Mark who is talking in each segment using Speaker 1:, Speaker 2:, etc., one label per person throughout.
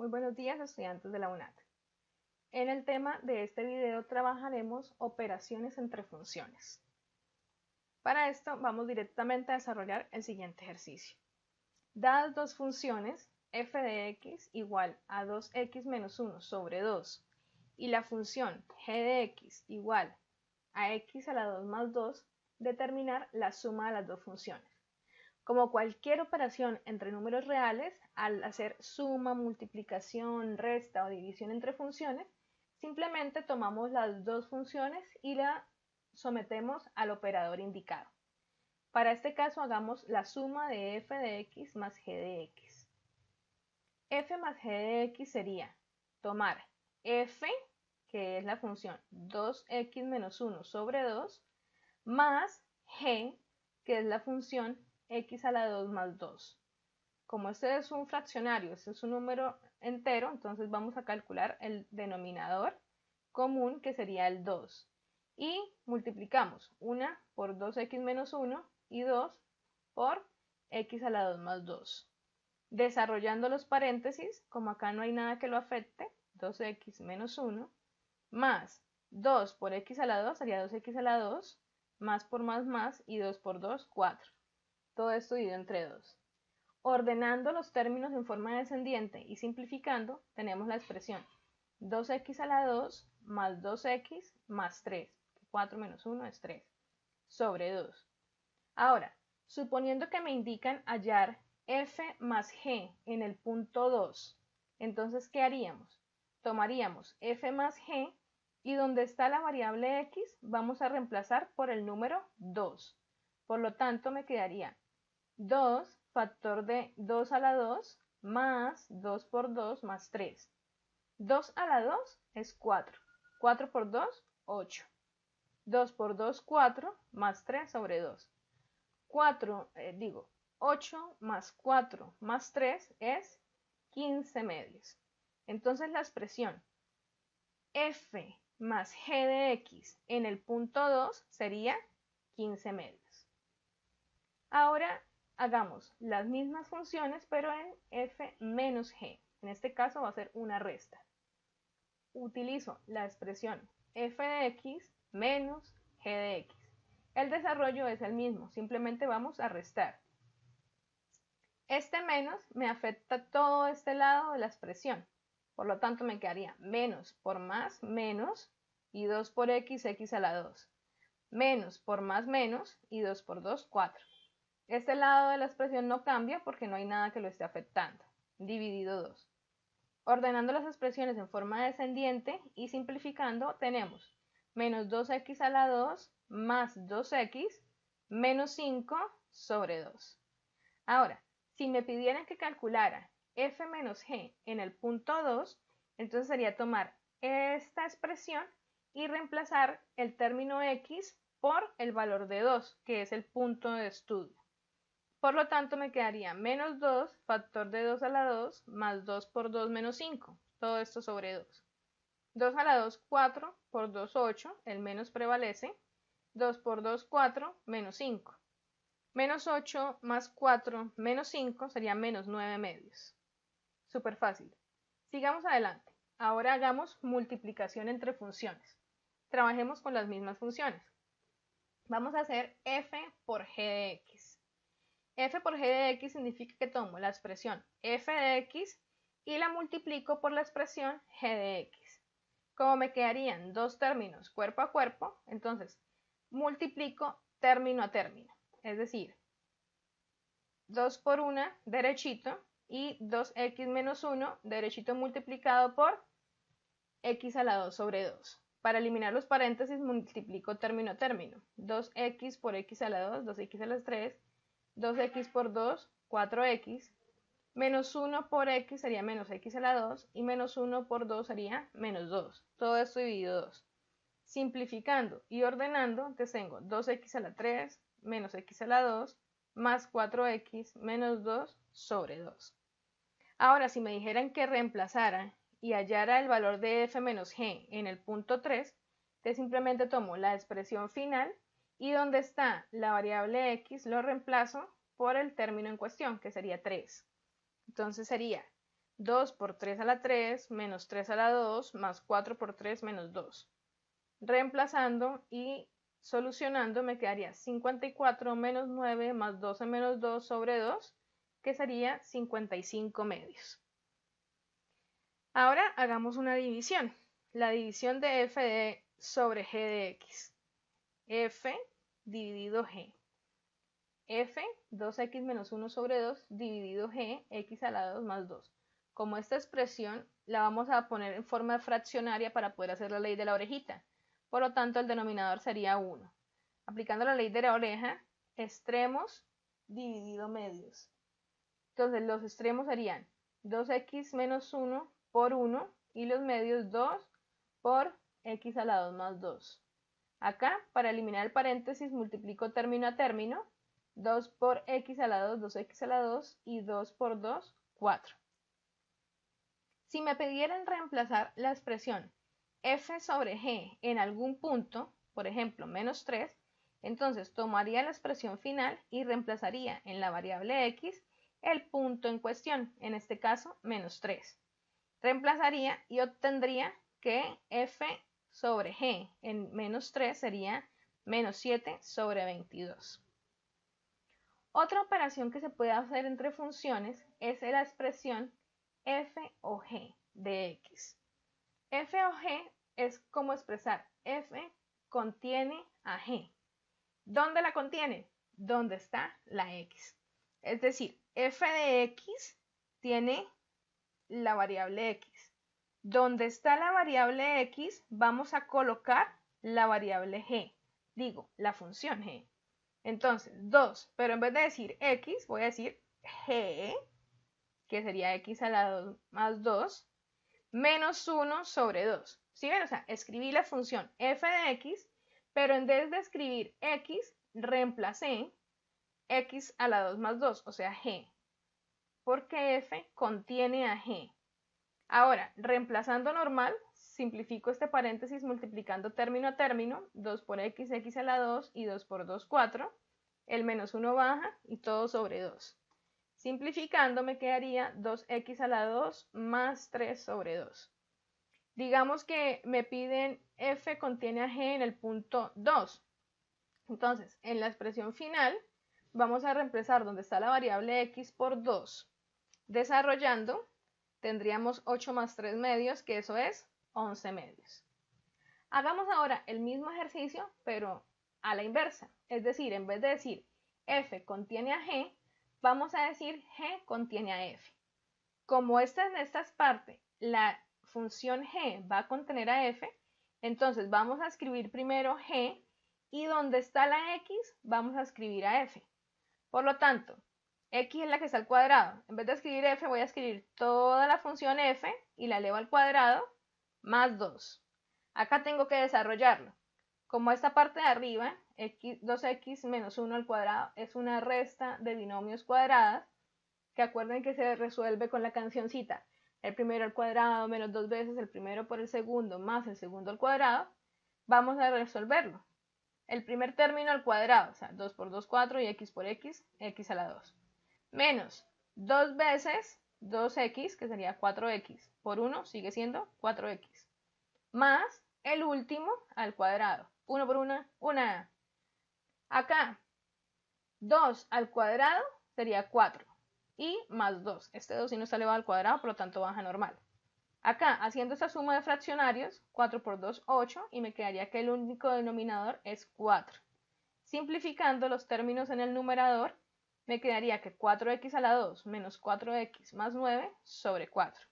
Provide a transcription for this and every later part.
Speaker 1: Muy buenos días, estudiantes de la UNAT. En el tema de este video trabajaremos operaciones entre funciones. Para esto vamos directamente a desarrollar el siguiente ejercicio. Dadas dos funciones, f de x igual a 2x menos 1 sobre 2 y la función g de x igual a x a la 2 más 2, determinar la suma de las dos funciones. Como cualquier operación entre números reales, al hacer suma, multiplicación, resta o división entre funciones, simplemente tomamos las dos funciones y la sometemos al operador indicado. Para este caso hagamos la suma de f de x más g de x. F más g de x sería tomar f, que es la función 2x menos 1 sobre 2, más g, que es la función x a la 2 más 2. Como este es un fraccionario, este es un número entero, entonces vamos a calcular el denominador común, que sería el 2. Y multiplicamos 1 por 2x menos 1 y 2 por x a la 2 más 2. Desarrollando los paréntesis, como acá no hay nada que lo afecte, 2x menos 1 más 2 por x a la 2 sería 2x a la 2, más por más, y 2 por 2, 4. Todo esto dividido entre 2. Ordenando los términos en forma descendiente y simplificando, tenemos la expresión 2x a la 2 más 2x más 3, 4 menos 1 es 3, sobre 2. Ahora, suponiendo que me indican hallar f más g en el punto 2, entonces, ¿qué haríamos? Tomaríamos f más g y donde está la variable x vamos a reemplazar por el número 2. Por lo tanto, me quedaría 2 factor de 2 a la 2 más 2 por 2 más 3. 2 a la 2 es 4. 4 por 2, 8. 2 por 2, 4 más 3 sobre 2. 8 más 4 más 3 es 15 medios. Entonces la expresión f más g de x en el punto 2 sería 15 medios. Ahora hagamos las mismas funciones, pero en f menos g. En este caso va a ser una resta. Utilizo la expresión f de x menos g de x. El desarrollo es el mismo, simplemente vamos a restar. Este menos me afecta todo este lado de la expresión. Por lo tanto, me quedaría menos por más, menos, y 2 por x, x a la 2. Menos por más, menos, y 2 por 2, 4. Este lado de la expresión no cambia porque no hay nada que lo esté afectando. Dividido 2. Ordenando las expresiones en forma descendiente y simplificando, tenemos menos 2x a la 2 más 2x menos 5 sobre 2. Ahora, si me pidieran que calculara f menos g en el punto 2, entonces sería tomar esta expresión y reemplazar el término x por el valor de 2, que es el punto de estudio. Por lo tanto, me quedaría menos 2, factor de 2 a la 2, más 2 por 2 menos 5. Todo esto sobre 2. 2 a la 2, 4, por 2, 8, el menos prevalece. 2 por 2, 4, menos 5. Menos 8 más 4 menos 5 sería menos 9 medios. Súper fácil. Sigamos adelante. Ahora hagamos multiplicación entre funciones. Trabajemos con las mismas funciones. Vamos a hacer f por g de x. F por g de x significa que tomo la expresión f de x y la multiplico por la expresión g de x. Como me quedarían dos términos cuerpo a cuerpo, entonces multiplico término a término. Es decir, 2 por 1 derechito y 2x menos 1 derechito multiplicado por x a la 2 sobre 2. Para eliminar los paréntesis multiplico término a término. 2x por x a la 2, 2x a la 3, 2x por 2, 4x, menos 1 por x sería menos x a la 2 y menos 1 por 2 sería menos 2. Todo esto dividido 2. Simplificando y ordenando, entonces tengo 2x a la 3 menos x a la 2 más 4x menos 2 sobre 2. Ahora, si me dijeran que reemplazara y hallara el valor de f menos g en el punto 3, entonces simplemente tomo la expresión final y donde está la variable x lo reemplazo por el término en cuestión, que sería 3. Entonces sería 2 por 3 a la 3 menos 3 a la 2 más 4 por 3 menos 2. Reemplazando y solucionando me quedaría 54 menos 9 más 12 menos 2 sobre 2, que sería 55 medios. Ahora hagamos una división. La división de f sobre g de x. F dividido g. F, 2x menos 1 sobre 2 dividido g, x a la 2 más 2. Como esta expresión la vamos a poner en forma fraccionaria para poder hacer la ley de la orejita. Por lo tanto, el denominador sería 1. Aplicando la ley de la oreja, extremos dividido medios. Entonces, los extremos serían 2x menos 1 por 1 y los medios 2 por x a la 2 más 2. Acá, para eliminar el paréntesis, multiplico término a término. 2 por x a la 2, 2x a la 2 y 2 por 2, 4. Si me pidieran reemplazar la expresión f sobre g en algún punto, por ejemplo, menos 3, entonces tomaría la expresión final y reemplazaría en la variable x el punto en cuestión, en este caso, menos 3. Reemplazaría y obtendría que f sobre g en menos 3 sería menos 7 sobre 22. Otra operación que se puede hacer entre funciones es la expresión f o g de x. F o g es como expresar f contiene a g. ¿Dónde la contiene? ¿Dónde está la x? Es decir, f de x tiene la variable x. Donde está la variable x, vamos a colocar la variable g. Digo, la función g. Entonces, 2, pero en vez de decir x, voy a decir g, que sería x a la 2 más 2, menos 1 sobre 2. ¿Sí ven? O sea, escribí la función f de x, pero en vez de escribir x, reemplacé x a la 2 más 2, o sea, g, porque f contiene a g. Ahora, reemplazando normal, simplifico este paréntesis multiplicando término a término, 2 por x, x a la 2 y 2 por 2, 4. El menos 1 baja y todo sobre 2. Simplificando me quedaría 2x a la 2 más 3 sobre 2. Digamos que me piden f contiene a g en el punto 2. Entonces, en la expresión final, vamos a reemplazar donde está la variable x por 2. Desarrollando, tendríamos 8 más 3 medios, que eso es 11 medios. Hagamos ahora el mismo ejercicio, pero a la inversa. Es decir, en vez de decir f contiene a g, vamos a decir g contiene a f. Como en esta parte, la función g va a contener a f, entonces vamos a escribir primero g y donde está la x, vamos a escribir a f. Por lo tanto, x es la que está al cuadrado. En vez de escribir f, voy a escribir toda la función f y la elevo al cuadrado más 2. Acá tengo que desarrollarlo. Como esta parte de arriba, 2x menos 1 al cuadrado, es una resta de binomios cuadradas, que acuerden que se resuelve con la cancioncita. El primero al cuadrado menos 2 veces el primero por el segundo más el segundo al cuadrado. Vamos a resolverlo. El primer término al cuadrado, o sea, 2 por 2, 4 y x por x, x a la 2. Menos 2 veces 2x, que sería 4x, por 1 sigue siendo 4x. Más el último al cuadrado. 1 por 1, 1. Acá, 2 al cuadrado sería 4. Y más 2. Este 2 si no está elevado al cuadrado, por lo tanto baja normal. Acá, haciendo esta suma de fraccionarios, 4 por 2, 8, y me quedaría que el único denominador es 4. Simplificando los términos en el numerador, me quedaría que 4x a la 2 menos 4x más 9 sobre 4.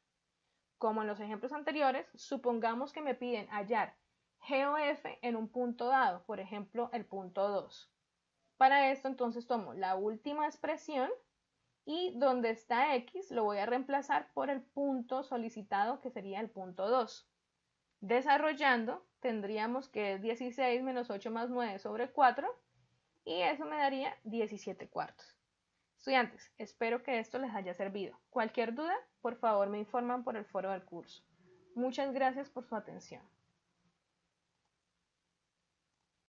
Speaker 1: Como en los ejemplos anteriores, supongamos que me piden hallar g o f en un punto dado, por ejemplo, el punto 2. Para esto, entonces, tomo la última expresión y donde está x lo voy a reemplazar por el punto solicitado, que sería el punto 2. Desarrollando, tendríamos que es 16 menos 8 más 9 sobre 4, y eso me daría 17 cuartos. Estudiantes, espero que esto les haya servido. Cualquier duda, por favor me informan por el foro del curso. Muchas gracias por su atención.